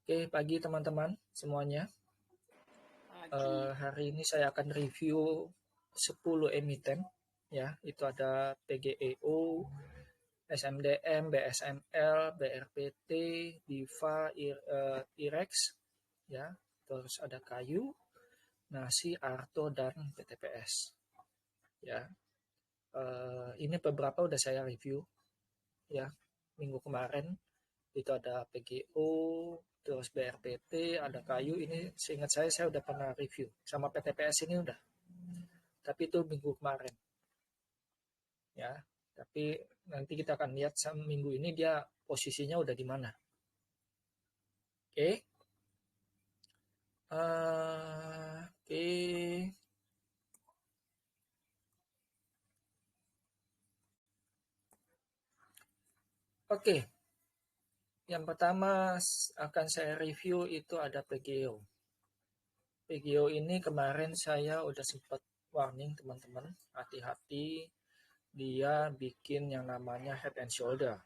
Oke, pagi teman-teman semuanya. Pagi. Hari ini saya akan review 10 emiten. Ya, itu ada PGEO, SMDM, BSML, BRPT, BIFA, IREX, ya. Terus ada Kayu, Nasi, Arto, dan PTPS. Ya, ini beberapa udah saya review ya minggu kemarin. Itu ada PGO, terus BRPT, ada Kayu. Ini seingat saya udah pernah review. Sama PTPS ini udah. Tapi itu minggu kemarin. Ya, tapi nanti kita akan lihat minggu ini dia posisinya udah di mana. Oke. Oke. Oke. Yang pertama akan saya review itu ada PGO. PGO ini kemarin saya udah sempat warning teman-teman, hati-hati dia bikin yang namanya head and shoulder.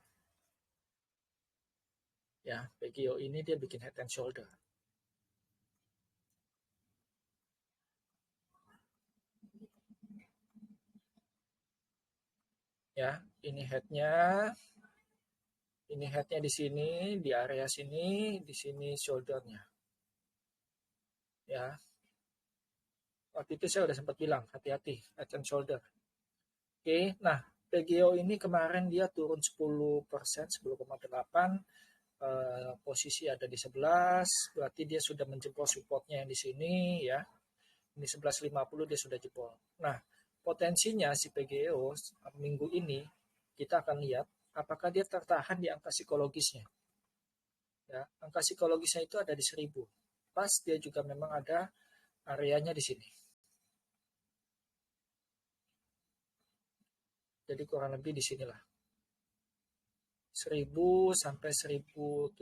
Ya, PGO ini dia bikin head and shoulder. Ya, ini headnya di sini, di area sini, di sini shouldernya. Ya, waktu itu saya udah sempat bilang hati-hati head and shoulder. Oke, nah PGO ini kemarin dia turun 10%, 10,8, posisi ada di 11, berarti dia sudah menjebol supportnya yang di sini ya. Ini 11,50 dia sudah jebol. Nah, potensinya si PGO minggu ini kita akan lihat apakah dia tertahan di angka psikologisnya. Ya, angka psikologisnya itu ada di 1000. Pas dia juga memang ada areanya di sini. Jadi kurang lebih di sinilah. 1000 sampai 1070.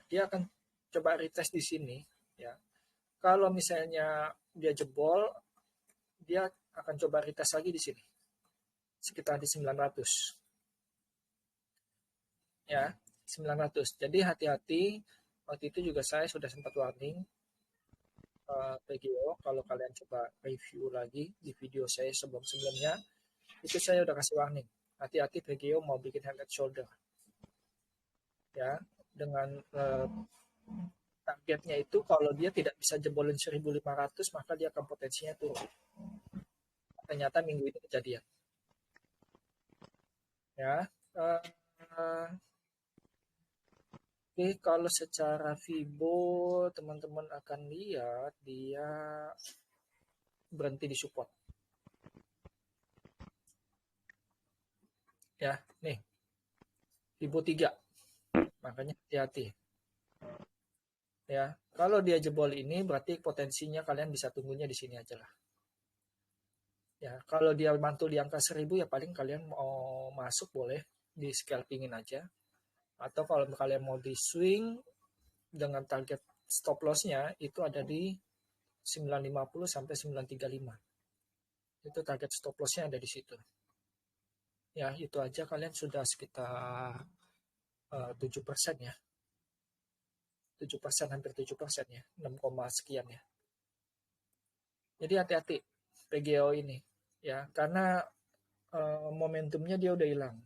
Dia akan coba retest di sini ya. Kalau misalnya dia jebol, dia akan coba retest lagi di sini. Sekitar di 900. Ya, 900. Jadi hati-hati. Waktu itu juga saya sudah sempat warning PGO kalau kalian coba review lagi di video saya sebelum-sebelumnya, itu saya udah kasih warning. Hati-hati PGO mau bikin head and shoulder. Ya, dengan targetnya itu kalau dia tidak bisa jebolin 1500 maka dia akan potensinya turun. Ternyata minggu ini kejadian. Ya, oke, kalau secara Fibo teman-teman akan lihat dia berhenti di support. Ya, nih Fibo 3. Makanya hati-hati. Ya, kalau dia jebol ini berarti potensinya kalian bisa tunggunya di sini aja lah. Ya, kalau dia mantul di angka 1000 ya paling kalian mau masuk boleh di scalpingin aja. Atau kalau kalian mau di swing dengan target stop lossnya itu ada di 950 sampai 935. Itu target stop lossnya ada di situ. Ya, itu aja kalian sudah sekitar 7% ya. 7%, hampir 7% ya. 6, sekian ya. Jadi hati-hati PGO ini ya, karena momentumnya dia udah hilang.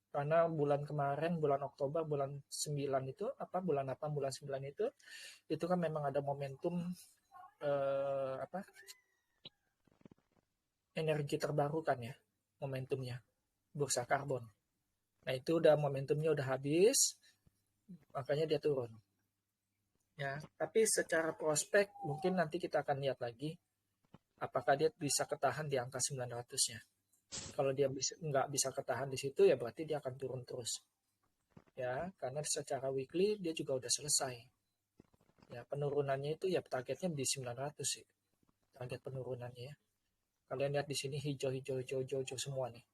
Karena bulan kemarin, bulan Oktober, bulan 9 itu, bulan 8, bulan 9 itu kan memang ada momentum energi terbarukan ya, momentumnya, bursa karbon. Nah itu udah momentumnya udah habis, makanya dia turun. Ya, tapi secara prospek mungkin nanti kita akan lihat lagi apakah dia bisa ketahan di angka 900-nya. Kalau dia nggak bisa ketahan di situ ya berarti dia akan turun terus. Ya, karena secara weekly dia juga udah selesai. Ya, penurunannya itu ya targetnya di 900 sih. Target penurunannya ya. Kalian lihat di sini hijau semua nih.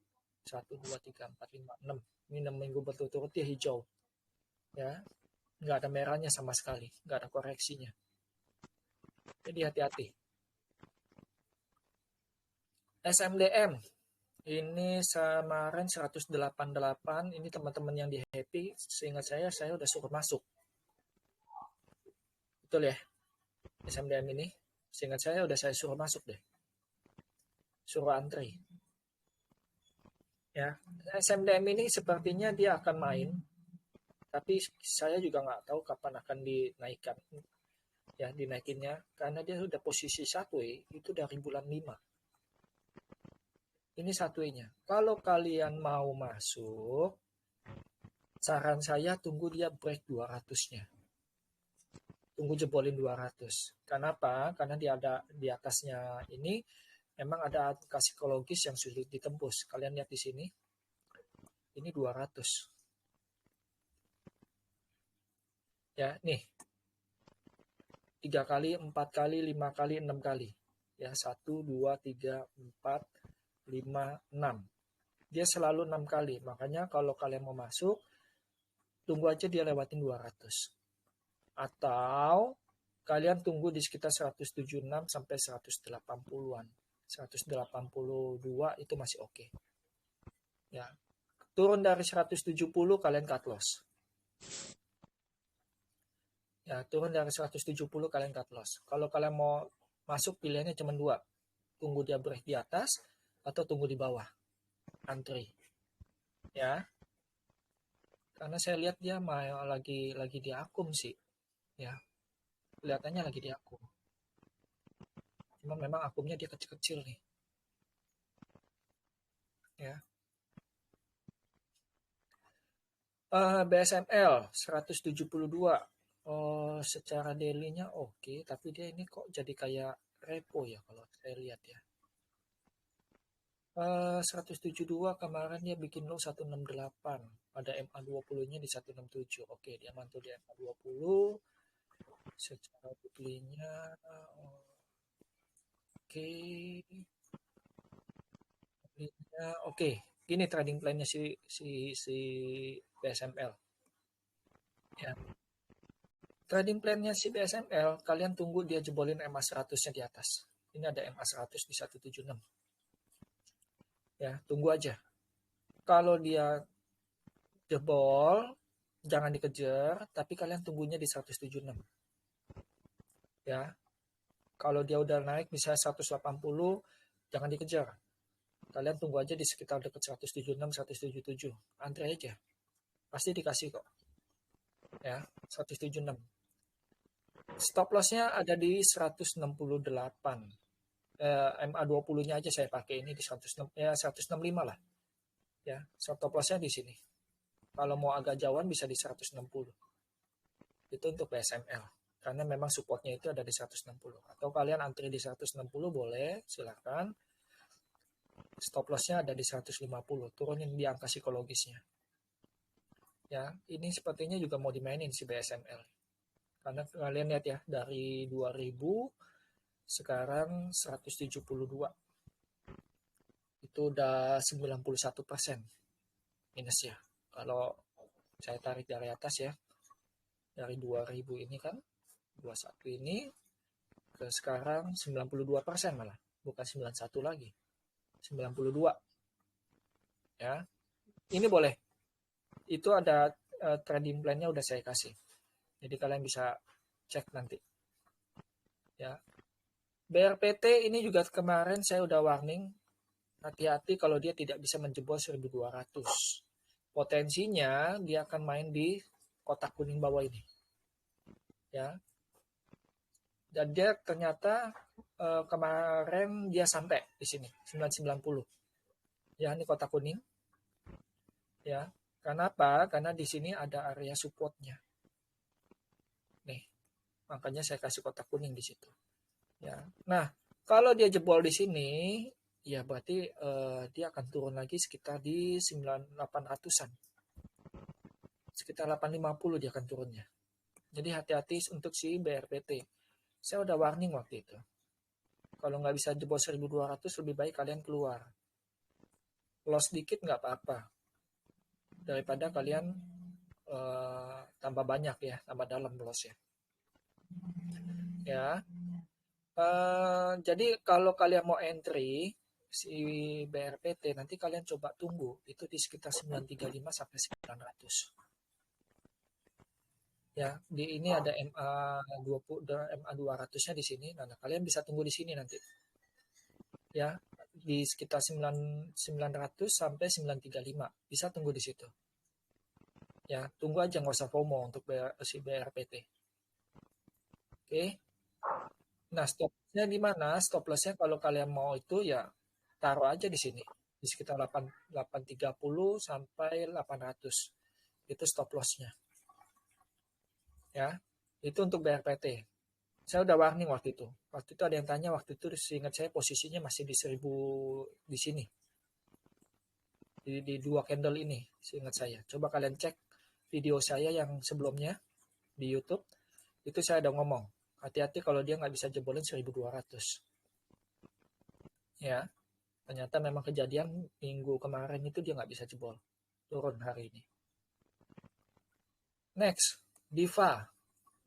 1, 2, 3, 4, 5, 6. Ini 6 minggu berturut-turut dia hijau. Ya, nggak ada merahnya sama sekali. Nggak ada koreksinya. Jadi hati-hati. SMDM. Ini kemarin 188. Ini teman-teman yang di Happy. Seingat saya udah suruh masuk. Betul ya, SMDM ini. Seingat saya udah saya suruh masuk deh. Suruh antri. Ya, SMDM ini sepertinya dia akan main, tapi saya juga nggak tahu kapan akan dinaikkan. Ya, dinaikinnya karena dia sudah posisi 1 itu dari bulan 5. Ini 1-nya. Kalau kalian mau masuk, saran saya tunggu dia break 200-nya. Tunggu jebolin 200. Kenapa? Karena dia ada di atasnya ini memang ada angka psikologis yang sulit ditembus. Kalian lihat di sini. Ini 200. Ya, nih. 3 kali, 4 kali, 5 kali, 6 kali. Ya, 1, 2, 3, 4, 5, 6. Dia selalu 6 kali. Makanya kalau kalian mau masuk, tunggu aja dia lewatin 200. Atau kalian tunggu di sekitar 176 sampai 180-an. 182 itu masih oke. Ya. Turun dari 170 kalian cut loss. Ya, turun dari 170 kalian cut loss. Kalau kalian mau masuk pilihannya cuma 2. Tunggu dia break di atas atau tunggu di bawah. Antri. Ya. Karena saya lihat dia lagi di akum sih. Ya. Kelihatannya lagi di akum. Cuma memang akumnya dia kecil-kecil nih. Ya. BSML 172. Secara daily-nya oke, tapi dia ini kok jadi kayak repo ya kalau saya lihat ya. 172 kemarin dia bikin low 168. Ada MA20-nya di 167. Oke, dia mantul di MA20. Secara weekly-nya oke. Oke, gini trading plan-nya si BSML. Ya. Trading plan-nya si BSML, kalian tunggu dia jebolin MA100-nya di atas. Ini ada MA100 di 176. Ya, tunggu aja. Kalau dia jebol, jangan dikejar, tapi kalian tunggunya di 176. Ya. Kalau dia udah naik misalnya 180, jangan dikejar. Kalian tunggu aja di sekitar dekat 176, 177. Antri aja. Pasti dikasih kok. Ya, 176. Stop loss-nya ada di 168. MA20-nya aja saya pakai ini di 106, ya 165 lah. Ya, stop loss-nya di sini. Kalau mau agak jauhan bisa di 160. Itu untuk BSML. Karena memang supportnya itu ada di 160. Atau kalian antri di 160 boleh, silakan. Stop loss-nya ada di 150. Turunin di angka psikologisnya. Ya, ini sepertinya juga mau dimainin si BSML. Karena kalian lihat ya, dari 2000 sekarang 172. Itu udah 91% minusnya. Kalau saya tarik dari atas ya, dari 2000 ini kan, 21 ini ke sekarang 92% malah, bukan 91 lagi. 92. Ya. Ini boleh. Itu ada trading plan-nya udah saya kasih. Jadi kalian bisa cek nanti. Ya. BRPT ini juga kemarin saya udah warning, hati-hati kalau dia tidak bisa menjebol 1200. Potensinya dia akan main di kotak kuning bawah ini. Ya. Dan dia ternyata kemarin dia sampai di sini 990. Ya, ini kotak kuning. Ya. Karena apa? Karena di sini ada area supportnya. Nih. Makanya saya kasih kotak kuning di situ. Ya. Nah, kalau dia jebol di sini, ya berarti dia akan turun lagi sekitar di 9800-an. Sekitar 850 dia akan turunnya. Jadi hati-hati untuk si BRPT. Saya udah warning waktu itu. Kalau nggak bisa jebol 1200, lebih baik kalian keluar. Loss dikit nggak apa-apa. Daripada kalian tambah banyak ya, tambah dalam loss ya. Ya. Jadi kalau kalian mau entry si BRPT, nanti kalian coba tunggu itu di sekitar 935 sampai 900. Ya, di ini ada MA20, MA200-nya di sini. Nah, kalian bisa tunggu di sini nanti. Ya, di sekitar 900 sampai 935. Bisa tunggu di situ. Ya, tunggu aja nggak usah FOMO untuk si BRPT. Oke. Nah, stop lossnya di mana? Stop lossnya kalau kalian mau itu ya taruh aja di sini. Di sekitar 830 sampai 800. Itu stop lossnya. Ya, itu untuk BRPT. Saya udah warning waktu itu. Waktu itu ada yang tanya, waktu itu seingat saya posisinya masih di 1000 di sini. Di dua candle ini, seingat saya. Coba kalian cek video saya yang sebelumnya di YouTube. Itu saya udah ngomong. Hati-hati kalau dia nggak bisa jebolin 1200. Ya, ternyata memang kejadian minggu kemarin itu dia nggak bisa jebol. Turun hari ini. Next, Diva.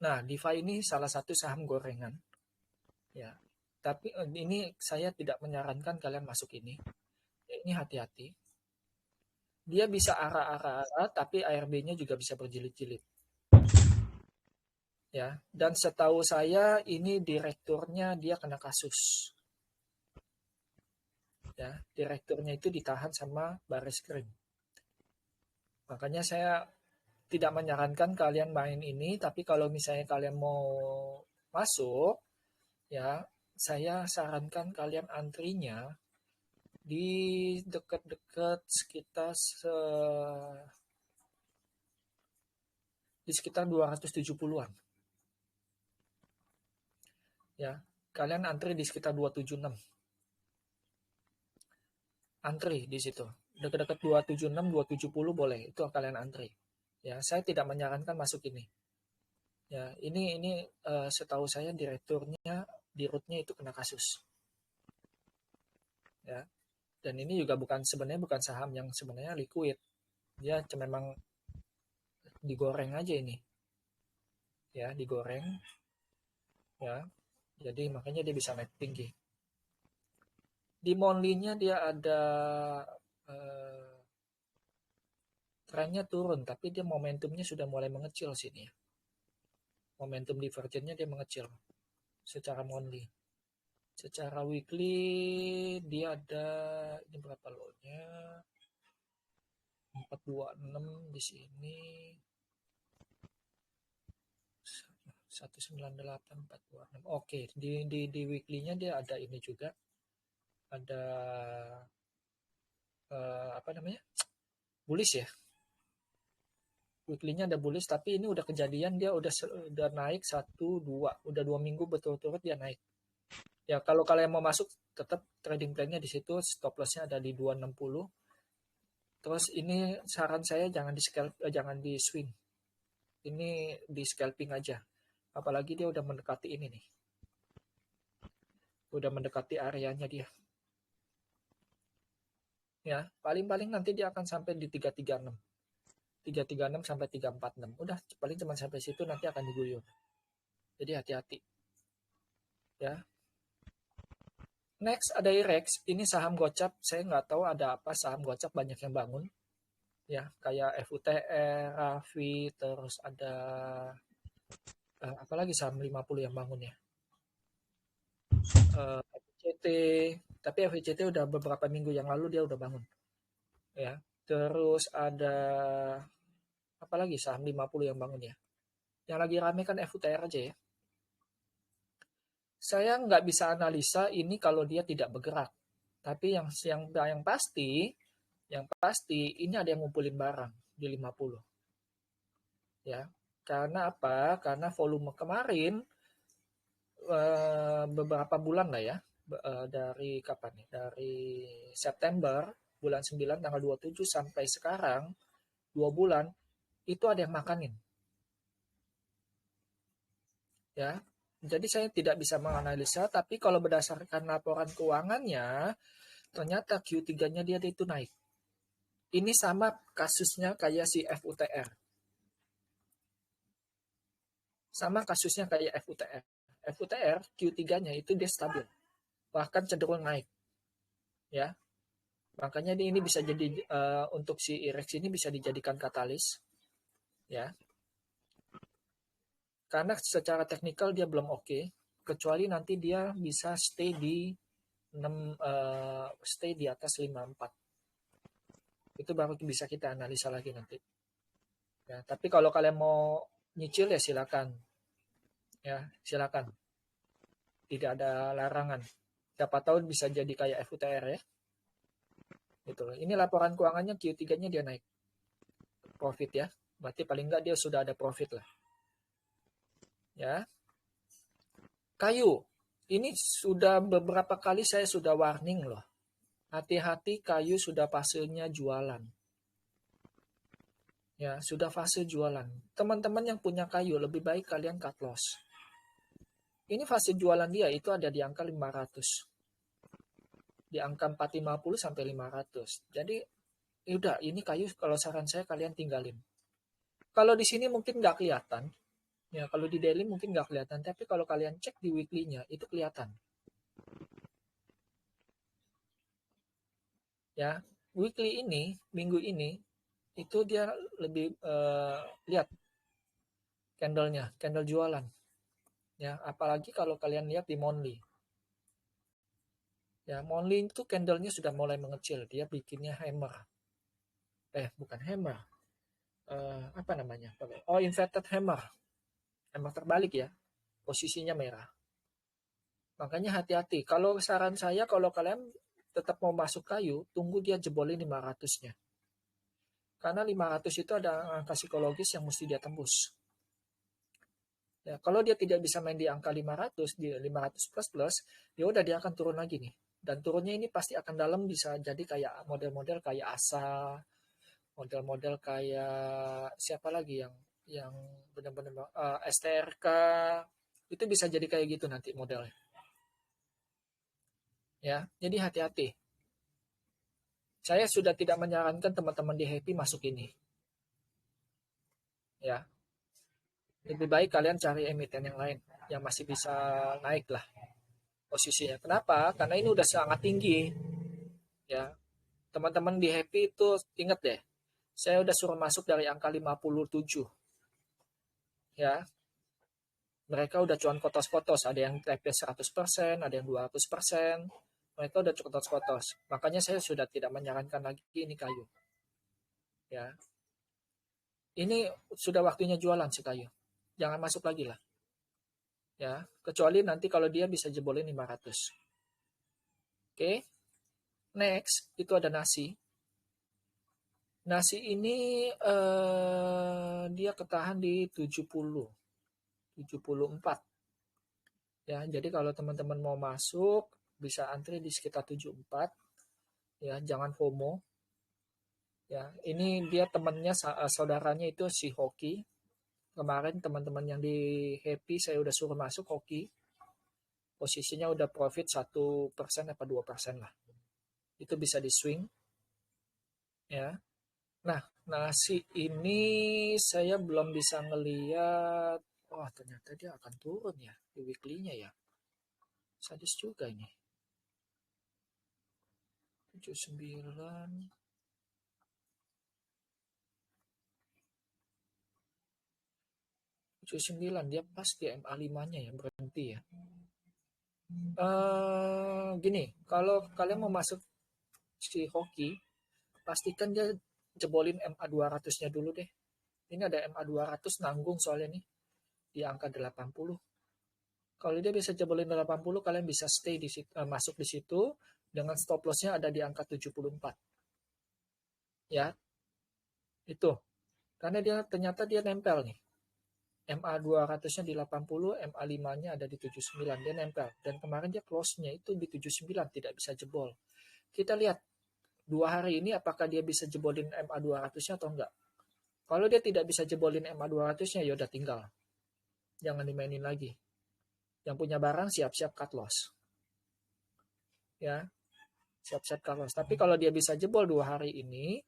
Nah, Diva ini salah satu saham gorengan. Ya, tapi ini saya tidak menyarankan kalian masuk ini. Ini hati-hati. Dia bisa arah-arah, tapi ARB-nya juga bisa berjilid-jilid. Ya, dan setahu saya ini direkturnya dia kena kasus. Ya, direkturnya itu ditahan sama Barreskrim. Makanya saya tidak menyarankan kalian main ini, tapi kalau misalnya kalian mau masuk, ya saya sarankan kalian antrinya di dekat-dekat sekitar di sekitar 270-an. Ya, kalian antri di sekitar 276. Antri di situ. Dekat-dekat 276, 270 boleh. Itu kalian antri. Ya, saya tidak menyarankan masuk ini. Ya, ini setahu saya direkturnya di rootnya itu kena kasus. Ya. Dan ini juga sebenarnya bukan saham yang sebenarnya liquid. Dia memang digoreng aja ini. Ya, digoreng. Ya. Jadi makanya dia bisa naik tinggi. Di monthly-nya dia ada trennya turun, tapi dia momentumnya sudah mulai mengecil sini ya. Momentum divergennya dia mengecil secara monthly. Secara weekly dia ada ini berapa low-nya? 426 di sini. 198 426. Oke, di weekly-nya dia ada ini juga. Ada apa namanya? Bullish ya. Weekly-nya ada bullish, tapi ini udah kejadian dia udah naik 1 2, udah 2 minggu betul-betul dia naik. Ya, kalau kalian mau masuk tetap trading plan-nya di situ, stop loss-nya ada di 260. Terus ini saran saya jangan di swing. Ini di scalping aja. Apalagi dia udah mendekati ini nih. Udah mendekati areanya dia. Ya, paling-paling nanti dia akan sampai di 336. 336 sampai 346. Udah, paling cuma sampai situ nanti akan diguyur. Jadi hati-hati. Ya. Next ada IREX. Ini saham gocap. Saya nggak tahu ada apa saham gocap banyak yang bangun. Ya, kayak FUTR, Rafi, terus ada apalagi saham 50 yang bangun ya. FVCT, tapi FVCT udah beberapa minggu yang lalu dia udah bangun. Ya. Terus ada apalagi saham 50 yang bangun ya. Yang lagi rame kan FUTR aja ya. Saya nggak bisa analisa ini kalau dia tidak bergerak. Tapi yang pasti ini ada yang ngumpulin barang di 50. Ya. Karena apa? Karena volume kemarin beberapa bulan lah ya. Dari kapan nih? Dari September bulan 9 tanggal 27 sampai sekarang 2 bulan itu ada yang makanin. Ya. Jadi saya tidak bisa menganalisa, tapi kalau berdasarkan laporan keuangannya, ternyata Q3-nya dia itu naik. Ini sama kasusnya kayak si FUTR. Sama kasusnya kayak FUTR. FUTR Q3-nya itu dia stabil. Bahkan cenderung naik. Ya. Makanya ini bisa jadi untuk si IREX ini bisa dijadikan katalis. Ya. Karena secara teknikal dia belum oke, kecuali nanti dia bisa stay di 6 stay di atas 54. Itu baru bisa kita analisa lagi nanti. Ya, tapi kalau kalian mau nyicil ya silakan. Ya, silakan. Tidak ada larangan. Siapa tahu bisa jadi kayak FUTR ya. Gitu. Ini laporan keuangannya Q3-nya dia naik. Profit ya. Berarti paling enggak dia sudah ada profit lah. Ya. Kayu. Ini sudah beberapa kali saya sudah warning loh. Hati-hati kayu sudah fasenya jualan. Ya, sudah fase jualan. Teman-teman yang punya kayu lebih baik kalian cut loss. Ini fase jualan dia itu ada di angka 500. Di angka 450 sampai 500. Jadi udah ini kayu kalau saran saya kalian tinggalin. Kalau di sini mungkin nggak kelihatan. Ya, kalau di daily mungkin nggak kelihatan, tapi kalau kalian cek di weekly-nya itu kelihatan. Ya, weekly ini, minggu ini itu dia lebih lihat candle-nya, candle jualan. Ya, apalagi kalau kalian lihat di monthly. Ya, monthly itu candle-nya sudah mulai mengecil, dia bikinnya hammer. Bukan hammer. Apa namanya? Oh, inverted hammer. Hammer terbalik ya. Posisinya merah. Makanya hati-hati. Kalau saran saya kalau kalian tetap mau masuk kayu, tunggu dia jebolin 500-nya. Karena 500 itu ada angka psikologis yang mesti dia tembus. Ya, kalau dia tidak bisa main di angka 500, di 500 plus, ya udah dia akan turun lagi nih. Dan turunnya ini pasti akan dalam, bisa jadi kayak model-model kayak ASA, model-model kayak siapa lagi yang benar-benar STRK, itu bisa jadi kayak gitu nanti modelnya. Ya, jadi hati-hati. Saya sudah tidak menyarankan teman-teman di Happy masuk ini. Ya, lebih baik kalian cari emiten yang lain yang masih bisa naik lah posisinya. Kenapa? Karena ini udah sangat tinggi. Ya, teman-teman di Happy itu ingat deh, saya udah suruh masuk dari angka 57. Ya, mereka udah cuan kotos-kotos, ada yang TP 100%, ada yang 200%. Mereka udah kotos-kotos. Makanya saya sudah tidak menyarankan lagi ini kayu. Ya. Ini sudah waktunya jualan si kayu. Jangan masuk lagi lah. Ya, kecuali nanti kalau dia bisa jebolin 500. Oke. Next, itu ada nasi. Nasi ini dia ketahan di 70. 74. Ya, jadi kalau teman-teman mau masuk bisa antri di sekitar 74. Ya, jangan FOMO. Ya, ini dia temannya saudaranya itu si Hoki. Kemarin teman-teman yang di Happy saya udah suruh masuk Hoki. Posisinya udah profit 1% apa 2% lah. Itu bisa di swing. Ya. Nah, nasi ini saya belum bisa ngeliat. Wah, ternyata dia akan turun ya di weekly-nya ya. Sadis juga ini. 79. Dia pas di MA5-nya ya, berhenti ya. Gini, kalau kalian mau masuk si Hoki, pastikan dia jebolin MA 200-nya dulu deh. Ini ada MA 200 nanggung soalnya nih di angka 80. Kalau dia bisa jebolin 80, kalian bisa stay di situ, masuk di situ dengan stop loss-nya ada di angka 74. Ya. Itu. Karena dia ternyata dia nempel nih. MA 200-nya di 80, MA 5-nya ada di 79, dia nempel. Dan kemarin dia close-nya itu di 79, tidak bisa jebol. Kita lihat 2 hari ini apakah dia bisa jebolin MA 200-nya atau enggak. Kalau dia tidak bisa jebolin MA 200-nya, ya udah tinggal. Jangan dimainin lagi. Yang punya barang siap-siap cut loss. Ya, siap-siap cut loss. Tapi kalau dia bisa jebol 2 hari ini,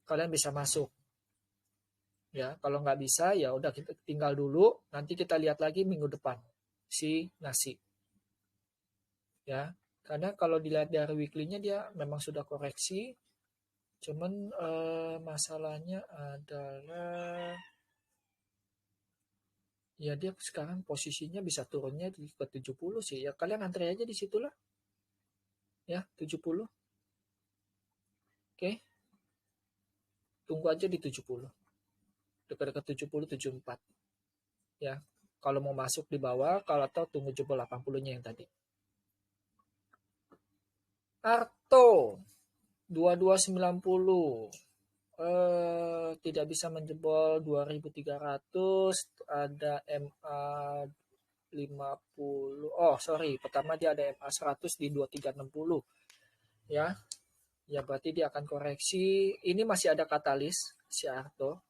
kalian bisa masuk. Ya, kalau nggak bisa ya udah kita tinggal dulu, nanti kita lihat lagi minggu depan si nasi. Ya, karena kalau dilihat dari weekly-nya dia memang sudah koreksi. Cuman masalahnya adalah Ya dia sekarang posisinya bisa turunnya ke 70 sih. Ya kalian antri aja di situlah. Ya, 70. Oke. Tunggu aja di 70. Dekat-dekat 70, 74. Ya. Kalau mau masuk di bawah, kalau atau tunggu jebol 80-nya yang tadi. Arto 2290. Tidak bisa menjebol 2300. Ada MA 50. Oh, sorry. Pertama dia ada MA 100 di 2360. Ya. Ya berarti dia akan koreksi. Ini masih ada katalis si Arto.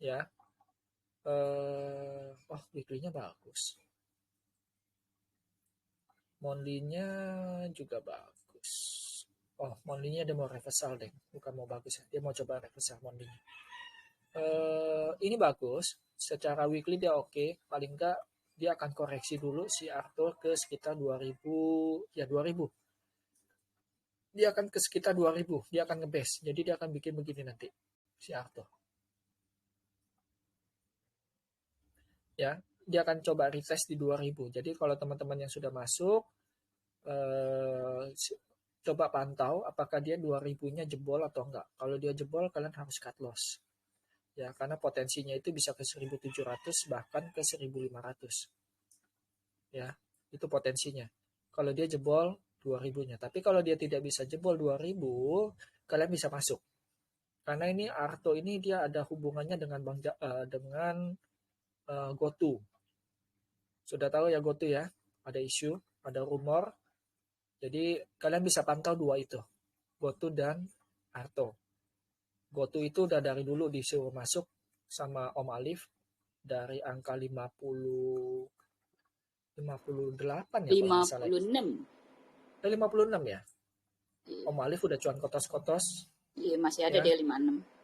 Ya. Oh, weekly-nya bagus. Monthly-nya juga bagus. Oh, monthly-nya dia mau reversal deh. Bukan mau bagus ya. Dia mau coba reversal monthly-nya. Ini bagus. Secara weekly dia oke. Paling enggak dia akan koreksi dulu si Arto ke sekitar 2000. Ya 2000. Dia akan ke sekitar 2000. Dia akan ngebase. Jadi dia akan bikin begini nanti. Si Arto. Ya, dia akan coba retest di 2000. Jadi kalau teman-teman yang sudah masuk, coba pantau apakah dia 2000-nya jebol atau enggak. Kalau dia jebol, kalian harus cut loss. Ya, karena potensinya itu bisa ke 1700 bahkan ke 1500. Ya, itu potensinya. Kalau dia jebol 2000-nya. Tapi kalau dia tidak bisa jebol 2000, kalian bisa masuk. Karena ini Arto ini dia ada hubungannya dengan GoTo. Sudah tahu ya GoTo ya? Ada isu, ada rumor. Jadi kalian bisa pantau dua itu. GoTo dan Arto. GoTo itu udah dari dulu disuruh masuk sama Om Alif dari angka 58 ya kalau nggak salah. 56. 56 ya? Om Alif udah cuan kotos-kotos. Iya, masih ada ya. dia 56.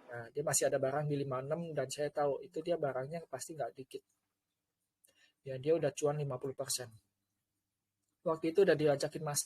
Nah, dia masih ada barang di 56 dan saya tahu itu dia barangnya pasti nggak dikit. Ya, dia udah cuan 50%. Waktu itu udah diajakin Mas.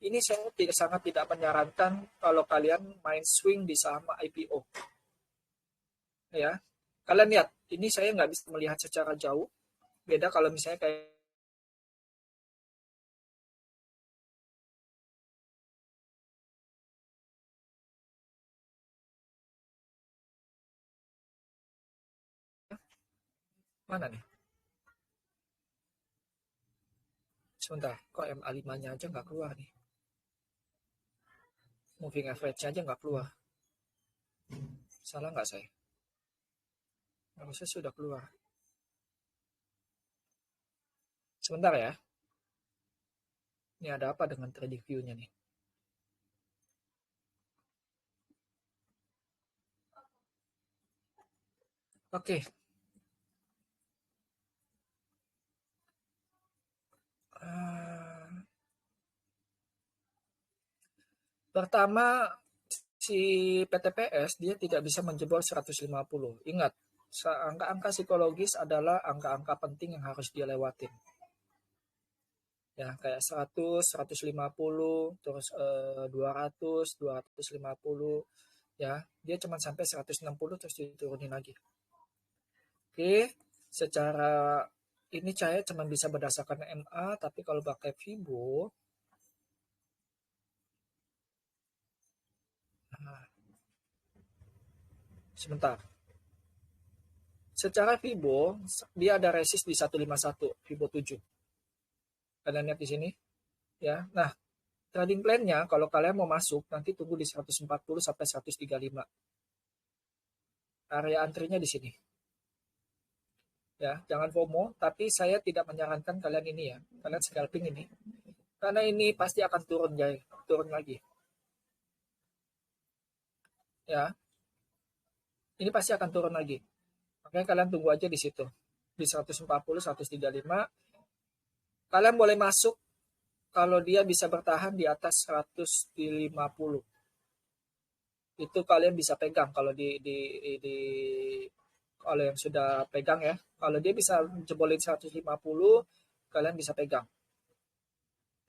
Ini saya sangat tidak menyarankan kalau kalian main swing di saham IPO. Ya, kalian lihat, ini saya nggak bisa melihat secara jauh. Beda kalau misalnya kayak mana nih? Sebentar, kok MA5-nya aja nggak keluar nih. Moving average aja nggak keluar. Salah nggak saya? Harusnya sudah keluar. Sebentar ya. Ini ada apa dengan trading view-nya nih? Oke. Pertama, si PTPS dia tidak bisa menjebol 150. Ingat, angka-angka psikologis adalah angka-angka penting yang harus dia lewatin. Ya, kayak 100, 150, terus 200, 250, ya. Dia cuma sampai 160 terus diturunin lagi. Oke, secara ini saya cuma bisa berdasarkan MA, tapi kalau pakai Fibo, Sebentar. Secara Fibo, dia ada resist di 151, Fibo 7. Kalian lihat di sini. Ya. Nah, trading plan-nya kalau kalian mau masuk, nanti tunggu di 140 sampai 135. Area antrinya di sini. Ya, jangan FOMO, tapi saya tidak menyarankan kalian ini ya. Kalian scalping ini. Karena ini pasti akan turun, guys. Turun lagi. Ya. Ini pasti akan turun lagi. Makanya kalian tunggu aja di situ. Di 140, 135. Kalian boleh masuk kalau dia bisa bertahan di atas 150. Itu kalian bisa pegang kalau kalau yang sudah pegang ya. Kalau dia bisa jebolin 150, kalian bisa pegang.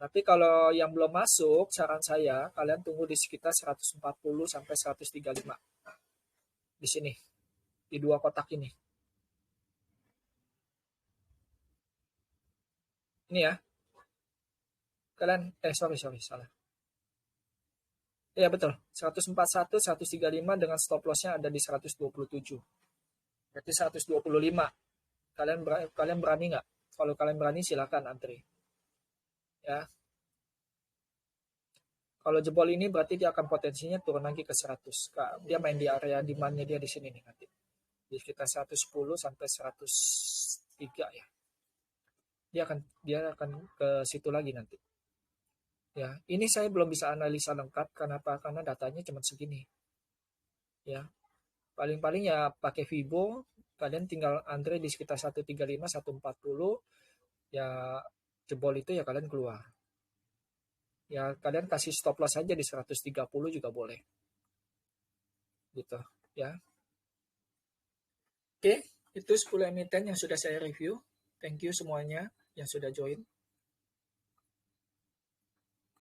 Tapi kalau yang belum masuk, saran saya kalian tunggu di sekitar 140 sampai 135. Di sini, di dua kotak ini. Ini ya. Kalian sorry salah. Ya betul, 141, 135 dengan stop loss-nya ada di 127. Berarti 125. Kalian berani nggak? Kalau kalian berani silakan antri. Ya. Kalau jebol ini berarti dia akan potensinya turun lagi ke 100. Dia main di area demand-nya dia di sini nih nanti. Di sekitar 110 sampai 103 ya. Dia akan ke situ lagi nanti. Ya, ini saya belum bisa analisa lengkap kenapa? Karena datanya cuma segini. Ya. Paling-paling ya pakai Fibo, kalian tinggal antri di sekitar 135, 140. Ya jebol itu ya kalian keluar. Ya kalian kasih stop loss aja di 130 juga boleh. Gitu, ya. Oke, itu 10 emiten yang sudah saya review. Thank you semuanya yang sudah join.